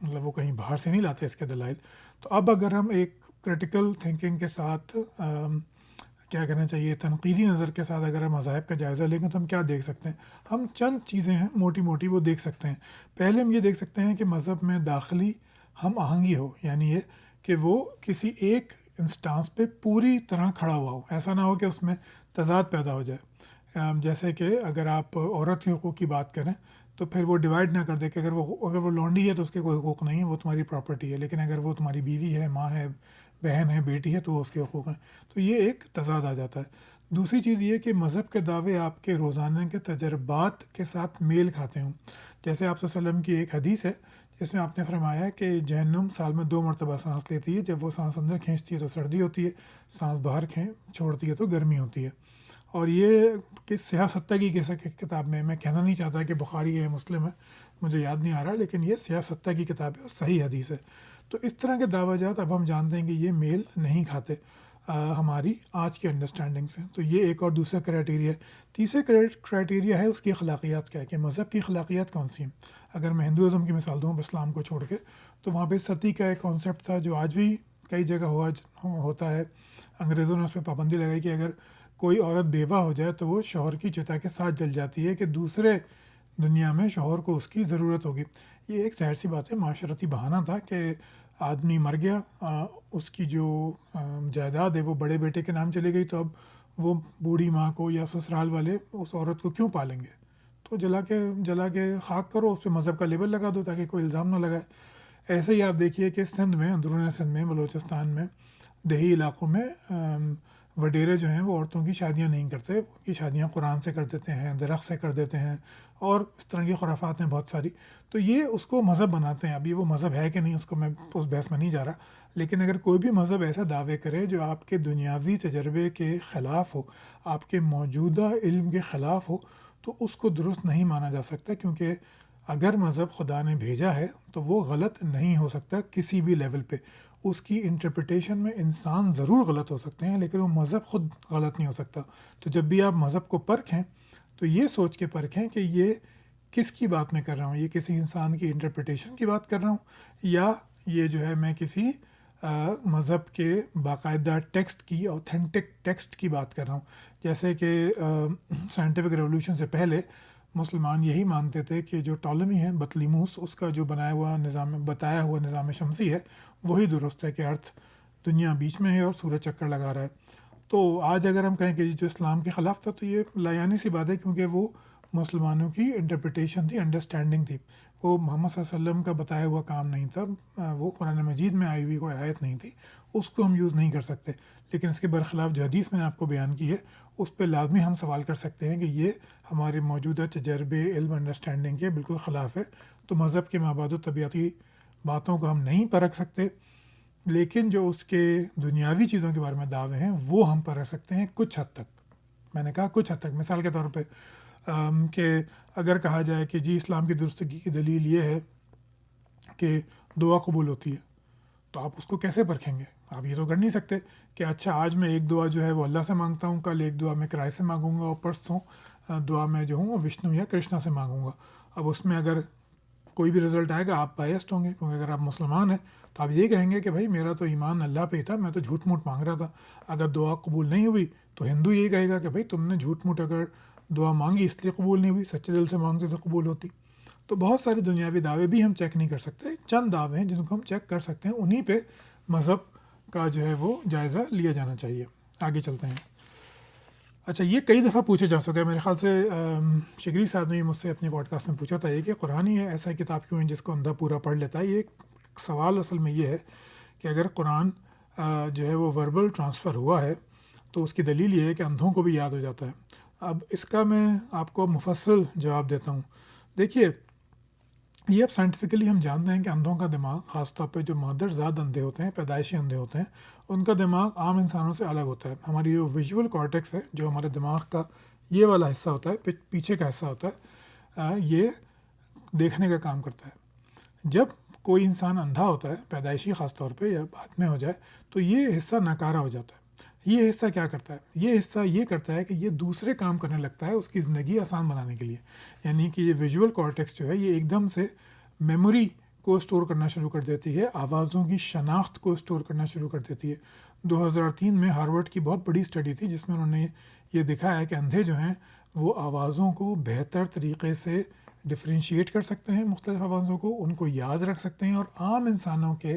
مطلب وہ کہیں باہر سے نہیں لاتے اس کے دلائل. تو اب اگر ہم ایک کریٹیکل تھنکنگ کے ساتھ کیا کرنا چاہیے، تنقیدی نظر کے ساتھ اگر ہم مذاہب کا جائزہ لیں گے تو ہم کیا دیکھ سکتے ہیں؟ ہم چند چیزیں ہیں موٹی موٹی وہ دیکھ سکتے ہیں. پہلے ہم یہ دیکھ سکتے ہیں کہ مذہب میں داخلی ہم آہنگی ہو، یعنی یہ کہ وہ کسی ایک انسٹانس پہ پوری طرح کھڑا ہوا ہو. ایسا نہ ہو کہ اس میں تضاد پیدا ہو جائے. جیسے کہ اگر آپ عورت کے حقوق کی بات کریں تو پھر وہ ڈیوائڈ نہ کر دے کہ اگر وہ لونڈی ہے تو اس کے کوئی حقوق نہیں ہے، وہ تمہاری پراپرٹی ہے، لیکن اگر وہ تمہاری بیوی ہے، ماں ہے، بہن ہے، بیٹی ہے تو وہ اس کے حقوق ہیں. تو یہ ایک تضاد آ جاتا ہے. دوسری چیز یہ کہ مذہب کے دعوے آپ کے روزانہ کے تجربات کے ساتھ میل کھاتے ہوں. جیسے آپ صلی اللہ علیہ وسلم کی ایک حدیث ہے جس میں آپ نے فرمایا کہ جہنم سال میں 2 مرتبہ سانس لیتی ہے، جب وہ سانس اندر کھینچتی ہے تو سردی ہوتی ہے، سانس باہر چھوڑتی ہے تو گرمی ہوتی ہے. اور یہ کہ سیاہ ستہ کی کتاب میں کہنا نہیں چاہتا کہ بخاری ہے مسلم ہے، مجھے یاد نہیں آ رہا، لیکن یہ سیاہ ستہ کی کتاب ہے اور صحیح حدیث ہے. تو اس طرح کے دعویٰ جات اب ہم جانتے ہیں کہ یہ میل نہیں کھاتے ہماری آج کی انڈرسٹینڈنگ سے. تو یہ ایک اور دوسرا کرائٹیریا ہے. تیسرے کرائٹیریا ہے اس کی اخلاقیات کیا ہے، کہ مذہب کی اخلاقیات کون سی ہیں. اگر میں ہندوازم کی مثال دوں اسلام کو چھوڑ کے، تو وہاں پہ ستی کا ایک کانسیپٹ تھا جو آج بھی کئی جگہ ہوتا ہے. انگریزوں نے اس پہ پابندی لگائی کہ اگر کوئی عورت بیوہ ہو جائے تو وہ شوہر کی چتا کے ساتھ جل جاتی ہے کہ دوسرے دنیا میں شوہر کو اس کی ضرورت ہوگی. یہ ایک ظاہر سی بات ہے، معاشرتی بہانہ تھا کہ آدمی مر گیا، اس کی جو جائیداد ہے وہ بڑے بیٹے کے نام چلی گئی، تو اب وہ بوڑھی ماں کو یا سسرال والے اس عورت کو کیوں پالیں گے، تو جلا کے خاک کرو، اس پہ مذہب کا لیبل لگا دو تاکہ کوئی الزام نہ لگائے. ایسے ہی آپ دیکھیے کہ سندھ میں، اندرون سندھ میں، بلوچستان میں، دیہی علاقوں میں وڈیرے جو ہیں وہ عورتوں کی شادیاں نہیں کرتے، ان کی شادیاں قرآن سے کر دیتے ہیں، درخت سے کر دیتے ہیں، اور اس طرح کی خرافات ہیں بہت ساری. تو یہ اس کو مذہب بناتے ہیں. ابھی وہ مذہب ہے کہ نہیں اس کو میں اس بحث میں نہیں جا رہا، لیکن اگر کوئی بھی مذہب ایسا دعوے کرے جو آپ کے دنیاوی تجربے کے خلاف ہو، آپ کے موجودہ علم کے خلاف ہو، تو اس کو درست نہیں مانا جا سکتا. کیونکہ اگر مذہب خدا نے بھیجا ہے تو وہ غلط نہیں ہو سکتا کسی بھی لیول پہ. اس کی انٹرپریٹیشن میں انسان ضرور غلط ہو سکتے ہیں، لیکن وہ مذہب خود غلط نہیں ہو سکتا. تو جب بھی آپ مذہب کو پرکھیں تو یہ سوچ کے پرکھیں کہ یہ کس کی بات میں کر رہا ہوں، یہ کسی انسان کی انٹرپریٹیشن کی بات کر رہا ہوں، یا یہ جو ہے میں کسی مذہب کے باقاعدہ ٹیکسٹ کی، اوتھینٹک ٹیکسٹ کی بات کر رہا ہوں. جیسے کہ سائنٹیفک ریولیوشن سے پہلے مسلمان یہی مانتے تھے کہ جو ٹالمی ہے، بطلیموس، اس کا جو بتایا ہوا نظام شمسی ہے وہی درست ہے، کہ ارتھ دنیا بیچ میں ہے اور سورج چکر لگا رہا ہے. تو آج اگر ہم کہیں کہ جو اسلام کے خلاف تھا تو یہ لایانی سی بات ہے، کیونکہ وہ مسلمانوں کی انٹرپریٹیشن تھی، انڈرسٹینڈنگ تھی. وہ محمد صلی اللہ علیہ وسلم کا بتایا ہوا کام نہیں تھا، وہ قرآن مجید میں آئی ہوئی کوئی آیت نہیں تھی، اس کو ہم یوز نہیں کر سکتے. لیکن اس کے برخلاف جو حدیث میں نے آپ کو بیان کی ہے اس پہ لازمی ہم سوال کر سکتے ہیں کہ یہ ہمارے موجودہ تجربے، علم، انڈرسٹینڈنگ کے بالکل خلاف ہے. تو مذہب کے مابعد و طبیعتی باتوں کو ہم نہیں پرکھ سکتے، لیکن جو اس کے دنیاوی چیزوں کے بارے میں دعوے ہیں وہ ہم پرکھ سکتے ہیں کچھ حد تک. میں نے کہا کچھ حد تک. مثال کے طور پہ کہ اگر کہا جائے کہ جی اسلام کی درستگی کی دلیل یہ ہے کہ دعا قبول ہوتی ہے، تو آپ اس کو کیسے پرکھیں گے؟ آپ یہ تو کر نہیں سکتے کہ اچھا آج میں ایک دعا جو ہے وہ اللہ سے مانگتا ہوں، کل ایک دعا میں کرائے سے مانگوں گا، اور پرسوں دعا میں جو ہوں وہ وشنو یا کرشنا سے مانگوں گا. اب اس میں اگر کوئی بھی رزلٹ آئے گا آپ بائسڈ ہوں گے، کیونکہ اگر آپ مسلمان ہیں تو آپ یہ کہیں گے کہ بھائی میرا تو ایمان اللہ پہ ہی تھا، میں تو جھوٹ موٹ مانگ رہا تھا. اگر دعا قبول نہیں ہوئی تو ہندو یہ کہے گا کہ بھائی تم نے جھوٹ موٹ اگر دعا مانگی اس لیے قبول نہیں ہوئی، سچے دل سے مانگتے تو قبول ہوتی. تو بہت سارے دنیاوی دعوے بھی ہم چیک نہیں کر سکتے. چند دعوے ہیں جن کو ہم چیک کر سکتے ہیں، انہی پہ مذہب کا جو ہے وہ جائزہ لیا جانا چاہیے. آگے چلتے ہیں. اچھا، یہ کئی دفعہ پوچھا جا سکا ہے، میرے خیال سے شگری صاحب نے مجھ سے اپنے پوڈ کاسٹ میں پوچھا تھا یہ کہ قرآن ہی ہے ایسا کتاب کیوں ہے جس کو اندھا پورا پڑھ لیتا ہے. یہ ایک سوال اصل میں یہ ہے کہ اگر قرآن جو ہے وہ وربل ٹرانسفر ہوا ہے تو اس کی دلیل یہ ہے کہ اندھوں کو بھی یاد ہو جاتا ہے. اب اس کا میں آپ کو مفصل جواب دیتا ہوں. دیکھیے، یہ اب سائنٹیفکلی ہم جانتے ہیں کہ اندھوں کا دماغ، خاص طور پہ جو مادر زاد اندھے ہوتے ہیں، پیدائشی اندھے ہوتے ہیں، ان کا دماغ عام انسانوں سے الگ ہوتا ہے. ہماری جو ویژول کارٹیکس ہے، جو ہمارے دماغ کا یہ والا حصہ ہوتا ہے، پیچھے کا حصہ ہوتا ہے، یہ دیکھنے کا کام کرتا ہے. جب کوئی انسان اندھا ہوتا ہے، پیدائشی خاص طور پہ، یا بعد میں ہو جائے، تو یہ حصہ ناکارہ ہو جاتا ہے. یہ حصہ کیا کرتا ہے؟ یہ حصہ یہ کرتا ہے کہ یہ دوسرے کام کرنے لگتا ہے اس کی زندگی آسان بنانے کے لیے. یعنی کہ یہ ویژول کارٹیکس جو ہے یہ ایک دم سے میموری کو اسٹور کرنا شروع کر دیتی ہے، آوازوں کی شناخت کو اسٹور کرنا شروع کر دیتی ہے۔ 2003 میں ہارورڈ کی بہت بڑی اسٹڈی تھی جس میں انہوں نے یہ دکھایا کہ اندھے جو ہیں وہ آوازوں کو بہتر طریقے سے ڈفرینشیٹ کر سکتے ہیں، مختلف آوازوں کو ان کو یاد رکھ سکتے ہیں، اور عام انسانوں کے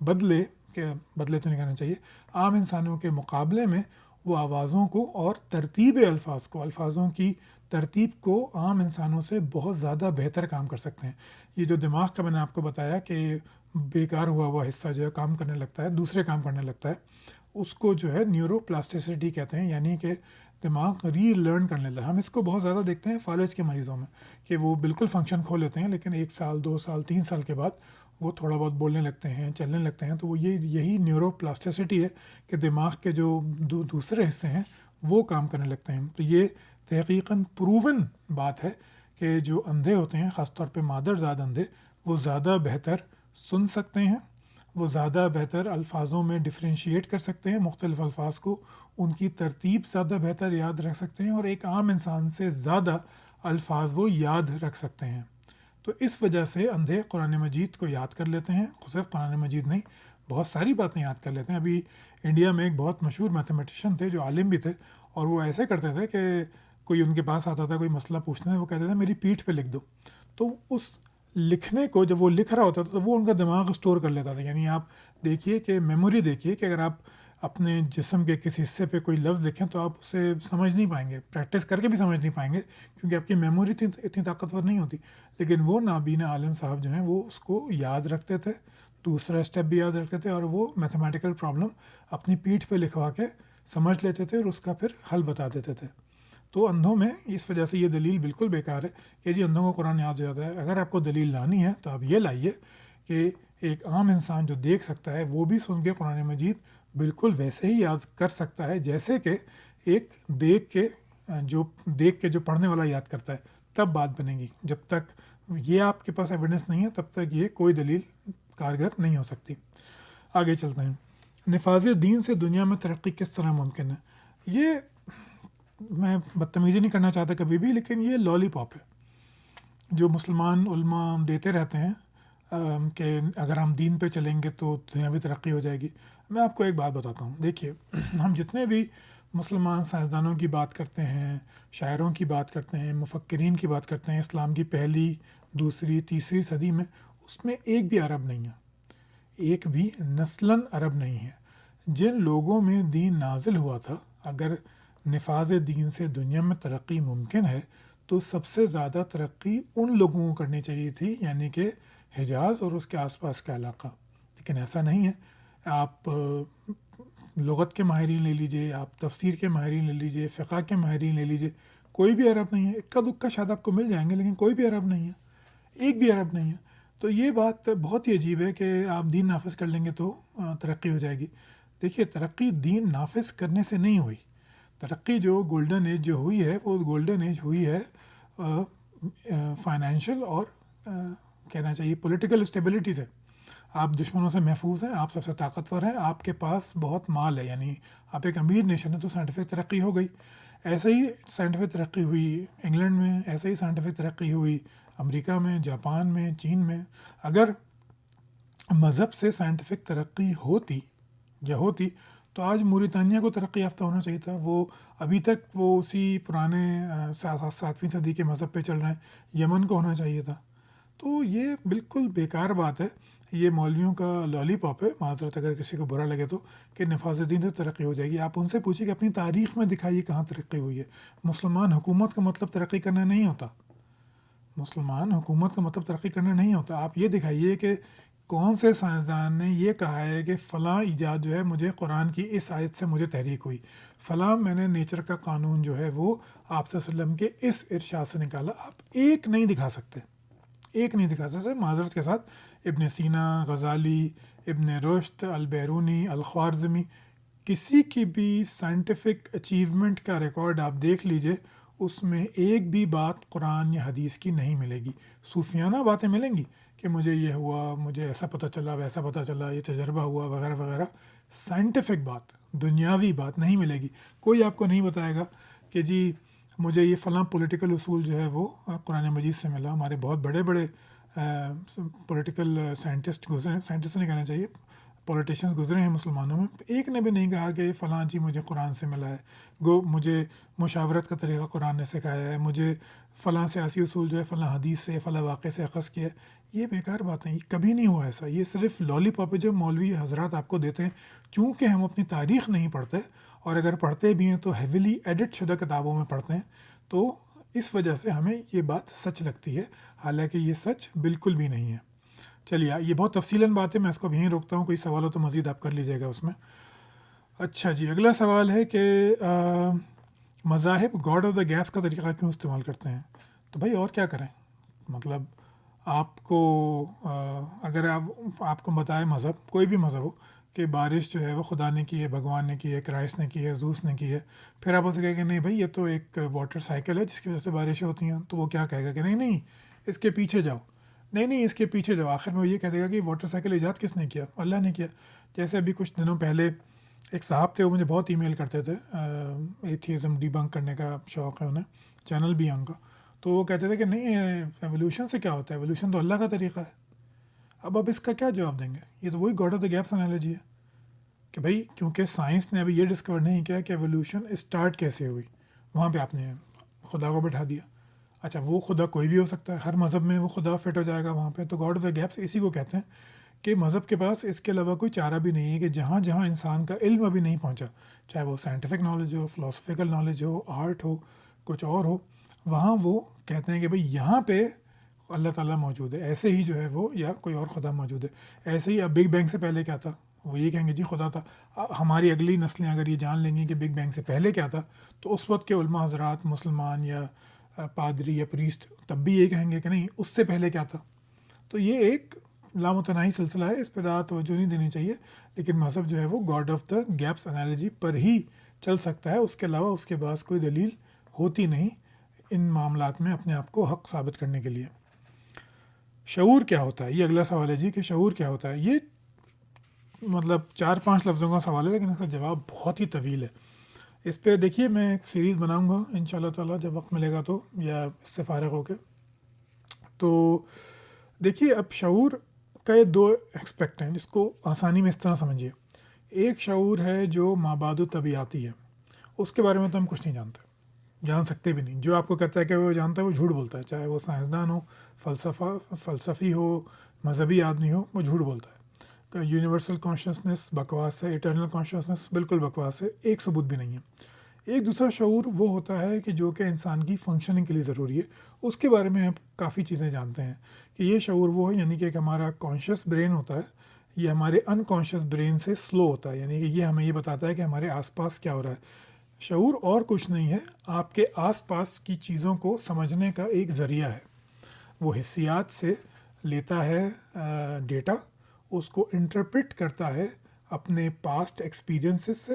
بدلے تو نہیں کہنا چاہیے، عام انسانوں کے مقابلے میں وہ آوازوں کو اور ترتیب الفاظ کو، الفاظوں کی ترتیب کو عام انسانوں سے بہت زیادہ بہتر کام کر سکتے ہیں۔ یہ جو دماغ کا میں نے آپ کو بتایا کہ بیکار ہوا ہوا حصہ جو ہے کام کرنے لگتا ہے، دوسرے کام کرنے لگتا ہے، اس کو جو ہے نیورو پلاسٹیسٹی کہتے ہیں، یعنی کہ دماغ ری لرن کرنے لگتا ہے۔ ہم اس کو بہت زیادہ دیکھتے ہیں فالج کے مریضوں میں کہ وہ بالکل فنکشن کھو لیتے ہیں، لیکن 1 سال 2 سال 3 سال کے بعد وہ تھوڑا بہت بولنے لگتے ہیں، چلنے لگتے ہیں۔ تو وہ یہی نیورو پلاسٹیسٹی ہے کہ دماغ کے جو دوسرے حصے ہیں وہ کام کرنے لگتے ہیں۔ تو یہ تحقیقاً پروون بات ہے کہ جو اندھے ہوتے ہیں، خاص طور پہ مادرزاد اندھے، وہ زیادہ بہتر سن سکتے ہیں، وہ زیادہ بہتر الفاظوں میں ڈفرینشیٹ کر سکتے ہیں مختلف الفاظ کو، ان کی ترتیب زیادہ بہتر یاد رکھ سکتے ہیں، اور ایک عام انسان سے زیادہ الفاظ وہ یاد رکھ سکتے ہیں۔ تو اس وجہ سے اندھے قرآن مجید کو یاد کر لیتے ہیں، صرف قرآن مجید نہیں، بہت ساری باتیں یاد کر لیتے ہیں۔ ابھی انڈیا میں ایک بہت مشہور میتھمیٹیشین تھے جو عالم بھی تھے، اور وہ ایسے کرتے تھے کہ کوئی ان کے پاس آتا تھا کوئی مسئلہ پوچھنے، وہ کہتے تھے میری پیٹھ پہ لکھ دو، تو اس لکھنے کو جب وہ لکھ رہا ہوتا تھا تو وہ ان کا دماغ اسٹور کر لیتا تھا۔ یعنی آپ دیکھیے کہ میموری دیکھیے کہ اگر آپ اپنے جسم کے کسی حصے پہ کوئی لفظ لکھیں تو آپ اسے سمجھ نہیں پائیں گے، پریکٹس کر کے بھی سمجھ نہیں پائیں گے، کیونکہ آپ کی میموری اتنی طاقتور نہیں ہوتی۔ لیکن وہ نابینا عالم صاحب جو ہیں وہ اس کو یاد رکھتے تھے، دوسرا اسٹیپ بھی یاد رکھتے تھے، اور وہ میتھمیٹیکل پرابلم اپنی پیٹھ پہ لکھوا کے سمجھ لیتے تھے اور اس کا پھر حل بتا دیتے تھے۔ تو اندھوں میں اس وجہ سے یہ دلیل بالکل بیکار ہے کہ جی اندھوں کو قرآن یاد ہو جاتا ہے۔ اگر آپ کو دلیل لانی ہے تو آپ یہ لائیے کہ ایک عام انسان جو دیکھ سکتا ہے وہ بھی سن کے قرآن مجید بالکل ویسے ہی یاد کر سکتا ہے جیسے کہ ایک دیکھ کے جو پڑھنے والا یاد کرتا ہے، تب بات بنے گی۔ جب تک یہ آپ کے پاس ایویڈنس نہیں ہے تب تک یہ کوئی دلیل کارگر نہیں ہو سکتی۔ آگے چلتے ہیں، نفاذ دین سے دنیا میں ترقی کس طرح ممکن ہے؟ یہ میں بدتمیزی نہیں کرنا چاہتا کبھی بھی، لیکن یہ لالی پاپ ہے جو مسلمان علماء دیتے رہتے ہیں کہ اگر ہم دین پہ چلیں گے تو دنیاوی ترقی ہو جائے گی۔ میں آپ کو ایک بات بتاتا ہوں، دیکھیے ہم جتنے بھی مسلمان سائنسدانوں کی بات کرتے ہیں، شاعروں کی بات کرتے ہیں، مفکرین کی بات کرتے ہیں اسلام کی پہلی، دوسری، تیسری صدی میں، اس میں ایک بھی عرب نہیں ہے، ایک بھی نسلاً عرب نہیں ہے۔ جن لوگوں میں دین نازل ہوا تھا، اگر نفاذ دین سے دنیا میں ترقی ممکن ہے تو سب سے زیادہ ترقی ان لوگوں کو کرنی چاہیے تھی، یعنی کہ حجاز اور اس کے آس پاس کا علاقہ، لیکن ایسا نہیں ہے۔ آپ لغت کے ماہرین لے لیجئے، آپ تفسیر کے ماہرین لے لیجئے، فقہ کے ماہرین لے لیجئے، کوئی بھی عرب نہیں ہے۔ اکا دکا شاید آپ کو مل جائیں گے لیکن کوئی بھی عرب نہیں ہے، ایک بھی عرب نہیں ہے۔ تو یہ بات بہت ہی عجیب ہے کہ آپ دین نافذ کر لیں گے تو ترقی ہو جائے گی۔ دیکھیے ترقی دین نافذ کرنے سے نہیں ہوئی، ترقی جو گولڈن ایج جو ہوئی ہے وہ گولڈن ایج ہوئی ہے فائنینشیل اور کہنا چاہیے پولیٹیکل اسٹیبلٹی سے۔ آپ دشمنوں سے محفوظ ہیں، آپ سب سے طاقتور ہیں، آپ کے پاس بہت مال ہے، یعنی آپ ایک امیر نیشن ہے، تو سائنٹیفک ترقی ہو گئی۔ ایسے ہی سائنٹیفک ترقی ہوئی انگلینڈ میں، ایسے ہی سائنٹیفک ترقی ہوئی امریکہ میں، جاپان میں، چین میں۔ اگر مذہب سے سائنٹیفک ترقی ہوتی تو آج موریتانیہ کو ترقی یافتہ ہونا چاہیے تھا۔ وہ ابھی تک وہ اسی پرانے 7ویں صدی کے مذہب پہ چل رہے ہیں، یمن کو ہونا چاہیے تھا۔ تو یہ بالکل بیکار بات ہے، یہ مولویوں کا لالی پاپ ہے، معذرت اگر کسی کو برا لگے تو، کہ نفاذ دین سے ترقی ہو جائے گی۔ آپ ان سے پوچھیں کہ اپنی تاریخ میں دکھائیے کہاں ترقی ہوئی ہے۔ مسلمان حکومت کا مطلب ترقی کرنا نہیں ہوتا، مسلمان حکومت کا مطلب ترقی کرنا نہیں ہوتا۔ آپ یہ دکھائیے کہ کون سے سائنسدان نے یہ کہا ہے کہ فلاں ایجاد جو ہے مجھے قرآن کی اس آیت سے مجھے تحریک ہوئی، فلاں میں نے نیچر کا قانون جو ہے وہ آپ صلی اللہ علیہ وسلم کے اس ارشاد سے نکالا۔ آپ ایک نہیں دکھا سکتے، ایک نہیں دکھا سکتے۔ معذرت کے ساتھ ابن سینا، غزالی، ابن رشد، البیرونی، الخوارزمی، کسی کی بھی سائنٹیفک اچیومنٹ کا ریکارڈ آپ دیکھ لیجئے، اس میں ایک بھی بات قرآن یا حدیث کی نہیں ملے گی۔ صوفیانہ باتیں ملیں گی کہ مجھے یہ ہوا، مجھے ایسا پتہ چلا، ویسا پتہ چلا، یہ تجربہ ہوا، وغیرہ وغیرہ۔ سائنٹیفک بات، دنیاوی بات نہیں ملے گی۔ کوئی آپ کو نہیں بتائے گا کہ جی مجھے یہ فلاں پولیٹیکل اصول جو ہے وہ قرآن مجید سے ملا۔ ہمارے بہت بڑے بڑے پولیٹیکل سائنٹسٹ گزرے، سائنٹسٹ نہیں کہنا چاہیے، پولیٹیشینس گزرے ہیں مسلمانوں میں، ایک نے بھی نہیں کہا کہ فلاں جی مجھے قرآن سے ملا ہے، مجھے مشاورت کا طریقہ قرآن نے سکھایا ہے، مجھے فلاں سیاسی اصول جو ہے فلاں حدیث سے فلاں واقعے سے اخذ کیا ہے۔ یہ بیکار باتیں، یہ کبھی نہیں ہوا ایسا، یہ صرف لالی پاپ جو مولوی حضرات آپ کو دیتے ہیں، چونکہ ہم اپنی تاریخ نہیں پڑھتے، اور اگر پڑھتے بھی ہیں تو ہیویلی ایڈٹ شدہ کتابوں میں پڑھتے ہیں، تو اس وجہ سے ہمیں یہ بات سچ لگتی ہے، حالانکہ یہ سچ بالکل بھی نہیں ہے۔ چلیے یہ بہت تفصیلاً بات ہے، میں اس کو یہیں روکتا ہوں، کوئی سوال ہو تو مزید آپ کر لیجیے گا اس میں۔ اچھا جی، اگلا سوال ہے کہ مذاہب گاڈ آف دا گیپس کا طریقہ کیوں استعمال کرتے ہیں؟ تو بھائی اور کیا کریں، مطلب آپ کو اگر آپ کو بتائے مذہب، کوئی بھی مذہب ہو، کہ بارش جو ہے وہ خدا نے کی ہے، بھگوان نے کی ہے، کرائسٹ نے کی ہے، زوس نے کی ہے، پھر آپ اسے کہیں کہ نہیں بھائی یہ تو ایک واٹر سائیکل ہے جس کی وجہ سے بارشیں ہوتی ہیں، تو وہ کیا کہے گا کہ نہیں نہیں اس کے پیچھے جاؤ، نہیں نہیں اس کے پیچھے جاؤ، آخر میں وہ یہ کہہ دے گا کہ واٹر سائیکل ایجاد کس نے کیا؟ اللہ نے کیا۔ جیسے ابھی کچھ دنوں پہلے ایک صاحب تھے، وہ مجھے بہت ای میل کرتے تھے، ایتھیزم ڈی بنک کرنے کا شوق ہے انہیں، چینل بھی ہے ان کا، تو وہ کہتے تھے کہ نہیں ایولیوشن سے کیا ہوتا ہے، ایولیوشن تو اللہ کا طریقہ ہے۔ اب اس کا کیا جواب دیں گے؟ یہ تو وہی God of the gaps analogy ہے کہ بھائی کیونکہ سائنس نے ابھی یہ ڈسکور نہیں کیا کہ ایولیوشن اسٹارٹ کیسے ہوئی، وہاں پہ آپ نے خدا کو بٹھا دیا۔ اچھا وہ خدا کوئی بھی ہو سکتا ہے، ہر مذہب میں وہ خدا فٹ ہو جائے گا وہاں پہ، تو گاڈ آف دا گیپس اسی کو کہتے ہیں کہ مذہب کے پاس اس کے علاوہ کوئی چارہ بھی نہیں ہے، کہ جہاں جہاں انسان کا علم ابھی نہیں پہنچا، چاہے وہ سائنٹیفک نالج ہو، فلاسفیکل نالج ہو، آرٹ ہو، کچھ اور ہو، وہاں وہ کہتے ہیں کہ بھئی یہاں پہ اللہ تعالیٰ موجود ہے، ایسے ہی جو ہے وہ یا کوئی اور خدا موجود ہے۔ ایسے ہی اب بگ بینگ سے پہلے کیا تھا، وہ یہ کہیں گے جی خدا تھا۔ ہماری اگلی نسلیں اگر یہ جان لیں گی کہ بگ بینگ سے پہلے کیا تھا، تو اس وقت کے علماء حضرات، مسلمان یا پادری یا پریسٹ، تب بھی یہ کہیں گے کہ نہیں اس سے پہلے کیا تھا۔ تو یہ ایک لامتناہی سلسلہ ہے، اس پہ زیادہ توجہ نہیں دینی چاہیے، لیکن مذہب جو ہے وہ God of the gaps analogy پر ہی چل سکتا ہے، اس کے علاوہ اس کے پاس کوئی دلیل ہوتی نہیں ان معاملات میں اپنے آپ کو حق ثابت کرنے کے لیے۔ شعور کیا ہوتا ہے، یہ اگلا سوال ہے جی کہ شعور کیا ہوتا ہے۔ یہ مطلب 4-5 لفظوں کا سوال ہے، لیکن اس کا جواب بہت ہی طویل ہے۔ اس پہ دیکھیے میں ایک سیریز بناؤں گا انشاءاللہ تعالیٰ جب وقت ملے گا تو، یا اس سے فارغ ہو کے۔ تو دیکھیے اب شعور کا یہ 2 ایکسپیکٹ ہیں، جس کو آسانی میں اس طرح سمجھیے۔ ایک شعور ہے جو مابعد طبیعاتی ہے، اس کے بارے میں تو ہم کچھ نہیں جانتے، جان سکتے بھی نہیں۔ جو آپ کو کہتا ہے کہ وہ جانتا ہے وہ جھوٹ بولتا ہے، چاہے وہ سائنسدان ہو، فلسفی ہو، مذہبی آدمی ہو، وہ جھوٹ بولتا ہے۔ یونیورسل کانشیسنس بکواس ہے، ایٹرنل کانشیسنس بالکل بکواس ہے، ایک ثبوت بھی نہیں ہے۔ ایک دوسرا شعور وہ ہوتا ہے کہ جو کہ انسان کی فنکشننگ کے لیے ضروری ہے، اس کے بارے میں ہم کافی چیزیں جانتے ہیں کہ یہ شعور وہ ہے، یعنی کہ ایک ہمارا کانشیس برین ہوتا ہے، یہ ہمارے ان کانشیس برین سے سلو ہوتا ہے، یعنی کہ یہ ہمیں یہ بتاتا ہے کہ ہمارے آس پاس کیا ہو رہا ہے۔ شعور اور کچھ نہیں ہے، آپ کے آس پاس کی چیزوں کو سمجھنے کا ایک ذریعہ ہے۔ وہ حسیات سے لیتا ہے ڈیٹا، اس کو انٹرپریٹ کرتا ہے اپنے پاسٹ ایکسپیرینسز سے،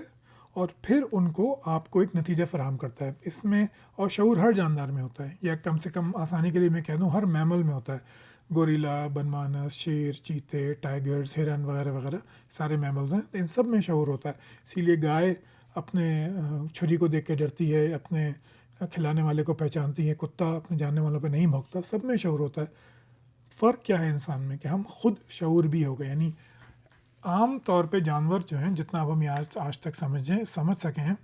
اور پھر ان کو آپ کو ایک نتیجہ فراہم کرتا ہے۔ اس میں اور شعور ہر جاندار میں ہوتا ہے، یا کم سے کم آسانی کے لیے میں کہہ دوں ہر میمل میں ہوتا ہے۔ گوریلا، بنمانس، شیر، چیتے، ٹائیگرز، ہرن وغیرہ وغیرہ سارے میملز ہیں، ان سب میں شعور ہوتا ہے۔ اسی لیے گائے اپنے چھری کو دیکھ کے ڈرتی ہے، اپنے کھلانے والے کو پہچانتی ہے، کتا اپنے جاننے والوں پہ نہیں بھونکتا، سب میں شعور ہوتا ہے۔ فرق کیا ہے انسان میں کہ ہم خود شعور بھی ہو گئے، یعنی عام طور پہ جانور جو ہیں، جتنا اب ہم آج تک سمجھ سکے ہیں،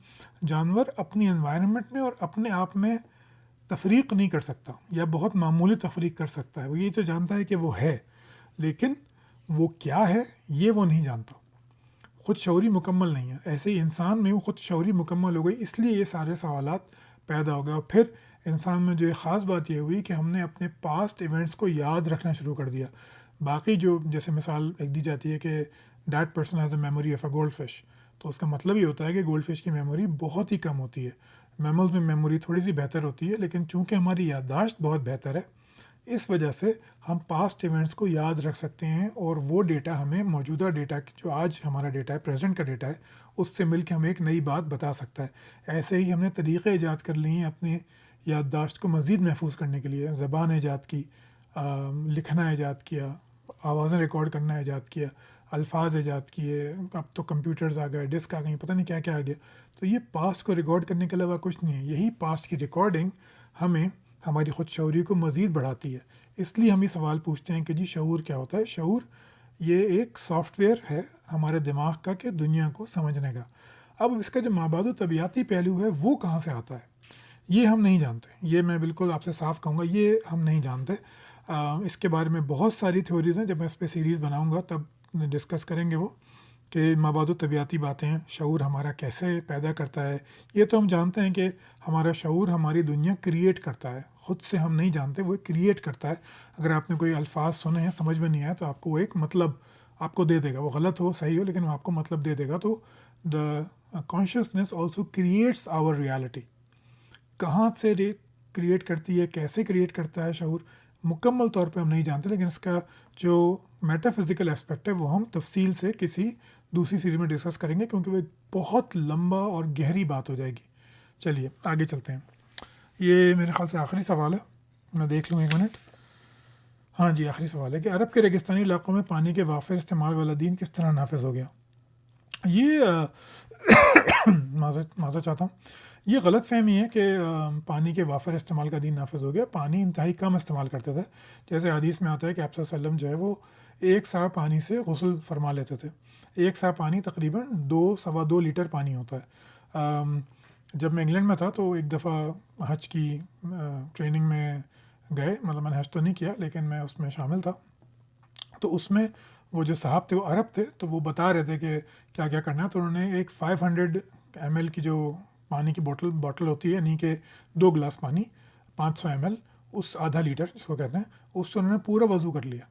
جانور اپنی انوائرمنٹ میں اور اپنے آپ میں تفریق نہیں کر سکتا، یا بہت معمولی تفریق کر سکتا ہے۔ وہ یہ تو جانتا ہے کہ وہ ہے، لیکن وہ کیا ہے یہ وہ نہیں جانتا، خود شعوری مکمل نہیں ہے۔ ایسے ہی انسان میں وہ خود شعوری مکمل ہو گئی، اس لیے یہ سارے سوالات پیدا ہو گئے۔ اور پھر انسان میں جو ایک خاص بات یہ ہوئی کہ ہم نے اپنے پاسٹ ایونٹس کو یاد رکھنا شروع کر دیا۔ باقی جو جیسے مثال ایک دی جاتی ہے کہ that person has a memory of a gold fish, تو اس کا مطلب یہ ہوتا ہے کہ گولڈ فش کی میموری بہت ہی کم ہوتی ہے۔ میملز میں میموری تھوڑی سی بہتر ہوتی ہے، لیکن چونکہ ہماری یادداشت بہت بہتر ہے، اس وجہ سے ہم پاسٹ ایونٹس کو یاد رکھ سکتے ہیں، اور وہ ڈیٹا ہمیں موجودہ ڈیٹا جو آج ہمارا ڈیٹا ہے، پریزنٹ کا ڈیٹا ہے، اس سے مل کے ہمیں ایک نئی بات بتا سکتا ہے۔ ایسے ہی ہم نے طریقے ایجاد کر لیے ہیں اپنے یادداشت کو مزید محفوظ کرنے کے لیے۔ زبان ایجاد کی، لکھنا ایجاد کیا، آوازیں ریکارڈ کرنا ایجاد کیا، الفاظ ایجاد کیے، اب تو کمپیوٹرز آ گئے، ڈسک آ گئی، پتہ نہیں کیا کیا آ گیا۔ تو یہ پاسٹ کو ریکارڈ کرنے کے علاوہ کچھ نہیں ہے، یہی پاسٹ کی ریکارڈنگ ہمیں ہماری خود شعوری کو مزید بڑھاتی ہے۔ اس لیے ہم یہ سوال پوچھتے ہیں کہ جی شعور کیا ہوتا ہے. شعور یہ ایک سافٹ ویئر ہے ہمارے دماغ کا کہ دنیا کو سمجھنے کا. اب اس کا جو مابعد و طبیعاتی پہلو ہے وہ کہاں سے آتا ہے یہ ہم نہیں جانتے. یہ میں بالکل آپ سے صاف کہوں گا یہ ہم نہیں جانتے. اس کے بارے میں بہت ساری تھیوریز ہیں. جب میں اس پہ سیریز بناؤں گا تب ڈسکس کریں گے وہ کہ مابعد و طبیعتی باتیں ہیں. شعور ہمارا کیسے پیدا کرتا ہے. یہ تو ہم جانتے ہیں کہ ہمارا شعور ہماری دنیا کریٹ کرتا ہے. خود سے ہم نہیں جانتے, وہ کریٹ کرتا ہے. اگر آپ نے کوئی الفاظ سنے ہیں سمجھ میں نہیں آیا تو آپ کو وہ ایک مطلب آپ کو دے دے گا. وہ غلط ہو صحیح ہو لیکن وہ آپ کو مطلب دے دے گا. تو دا کانشیسنیس آلسو کریٹس آور ریالٹی. کہاں سے کریٹ کرتی ہے, کیسے کریٹ کرتا ہے شعور, مکمل طور پہ ہم نہیں جانتے. لیکن اس کا جو میٹا فزیکل اسپیکٹ ہے وہ ہم تفصیل سے کسی دوسری سیریز میں ڈسکس کریں گے کیونکہ وہ ایک بہت لمبا اور گہری بات ہو جائے گی. چلیے آگے چلتے ہیں. یہ میرے خیال سے آخری سوال ہے, میں دیکھ لوں ایک منٹ. ہاں جی آخری سوال ہے کہ عرب کے ریگستانی علاقوں میں پانی کے وافر استعمال والا دین کس طرح نافذ ہو گیا. یہ معذرت چاہتا ہوں, یہ غلط فہمی ہے کہ پانی کے وافر استعمال کا دین نافذ ہو گیا. پانی انتہائی کم استعمال کرتے تھے. جیسے حدیث میں آتا ہے کہ آپ صلی اللہ علیہ وسلم جو ہے وہ ایک سا پانی سے غسل فرما لیتے تھے. ایک سا پانی تقریباً 2-2.25 لیٹر پانی ہوتا ہے. جب میں انگلینڈ میں تھا تو ایک دفعہ حج کی ٹریننگ میں گئے, مطلب میں نے حج تو نہیں کیا لیکن میں اس میں شامل تھا. تو اس میں وہ جو صاحب تھے وہ عرب تھے, تو وہ بتا رہے تھے کہ کیا کیا کرنا ہے. تو انہوں نے ایک 500 ml کی جو پانی کی بوٹل ہوتی ہے, یعنی کہ 2 گلاس پانی 500 ml, اس آدھا لیٹر جس کو کہتے ہیں, اس سے انہوں نے پورا وضو کر لیا.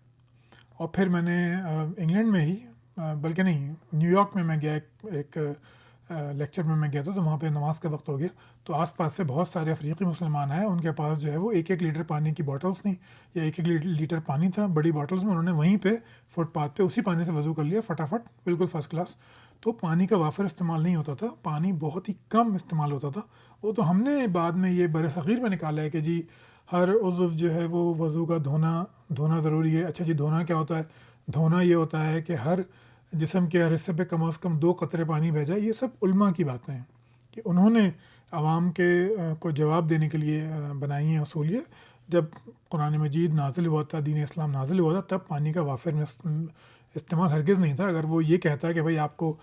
اور پھر میں نے انگلینڈ میں ہی بلکہ نہیں نیو یارک میں گیا, ایک لیکچر میں گیا تھا, تو وہاں پہ نماز کا وقت ہو گیا. تو آس پاس سے بہت سارے افریقی مسلمان آئے, ان کے پاس جو ہے وہ 1-1 لیٹر پانی کی بوٹلس نہیں, یا 1-1 لیٹر پانی تھا بڑی بوٹلس میں. انہوں نے وہیں پہ فٹ پاتھ پہ اسی پانی سے وضو کر لیا فٹافٹ, بالکل فرسٹ کلاس. تو پانی کا وافر استعمال نہیں ہوتا تھا, پانی بہت ہی کم استعمال ہوتا تھا. وہ تو ہم نے بعد میں یہ برصغیر میں نکالا ہے کہ جی ہر عضو جو ہے وہ وضو کا دھونا ضروری ہے. اچھا جی دھونا کیا ہوتا ہے؟ دھونا یہ ہوتا ہے کہ ہر جسم کے ہر حصے پہ کم از کم 2 قطرے پانی بھیجا. یہ سب علماء کی باتیں ہیں کہ انہوں نے عوام کے کو جواب دینے کے لیے بنائی ہیں اصول. یہ جب قرآن مجید نازل ہوا تھا, دین اسلام نازل ہوا تھا, تب پانی کا وافر میں استعمال ہرگز نہیں تھا. اگر وہ یہ کہتا ہے کہ بھائی آپ کو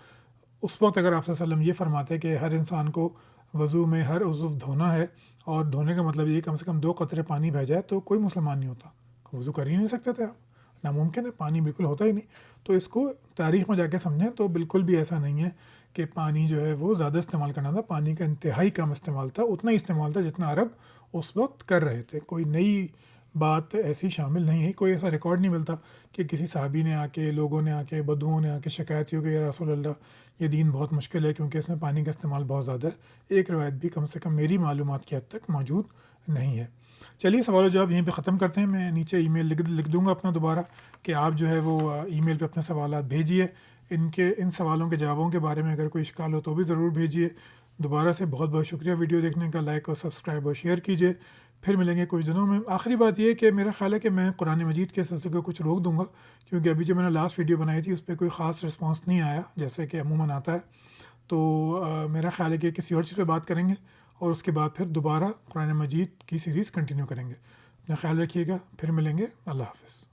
اس وقت اگر آپ صلی اللہ علیہ وسلم یہ فرماتے کہ ہر انسان کو وضو میں ہر عضو دھونا ہے, اور دھونے کا مطلب یہ کم سے کم 2 قطرے پانی بھیجا ہے, تو کوئی مسلمان نہیں ہوتا, وضو کر ہی نہیں سکتے تھے آپ, ناممکن ہے, پانی بالکل ہوتا ہی نہیں. تو اس کو تاریخ میں جا کے سمجھیں تو بالکل بھی ایسا نہیں ہے کہ پانی جو ہے وہ زیادہ استعمال کرنا تھا. پانی کا انتہائی کم استعمال تھا, اتنا ہی استعمال تھا جتنا عرب اس وقت کر رہے تھے. کوئی نئی بات ایسی شامل نہیں ہے. کوئی ایسا ریکارڈ نہیں ملتا کہ کسی صحابی نے آ کے, لوگوں نے آ کے, بدوؤں نے آ کے شکایت کی کہ یا رسول اللہ یہ دین بہت مشکل ہے کیونکہ اس میں پانی کا استعمال بہت زیادہ ہے. ایک روایت بھی کم سے کم میری معلومات کی حد تک موجود نہیں ہے. چلیے سوال و جواب یہیں پہ ختم کرتے ہیں. میں نیچے ای میل لکھ دوں گا اپنا دوبارہ کہ آپ جو ہے وہ ای میل پہ اپنے سوالات بھیجیے. ان سوالوں کے جوابوں کے بارے میں اگر کوئی اشکال ہو تو بھی ضرور بھیجیے. دوبارہ سے بہت بہت شکریہ ویڈیو دیکھنے کا. لائک اور سبسکرائب اور شیئر کیجیے. پھر ملیں گے کچھ دنوں میں. آخری بات یہ کہ میرا خیال ہے کہ میں قرآن مجید کے سلسلے کو کچھ روک دوں گا کیونکہ ابھی جو میں نے لاسٹ ویڈیو بنائی تھی اس پہ کوئی خاص رسپانس نہیں آیا جیسے کہ عموماً آتا ہے. تو میرا خیال ہے کہ کسی اور چیز پہ بات کریں گے اور اس کے بعد پھر دوبارہ قرآن مجید کی سیریز کنٹینیو کریں گے. اپنا خیال رکھیے گا. پھر ملیں گے. اللہ حافظ.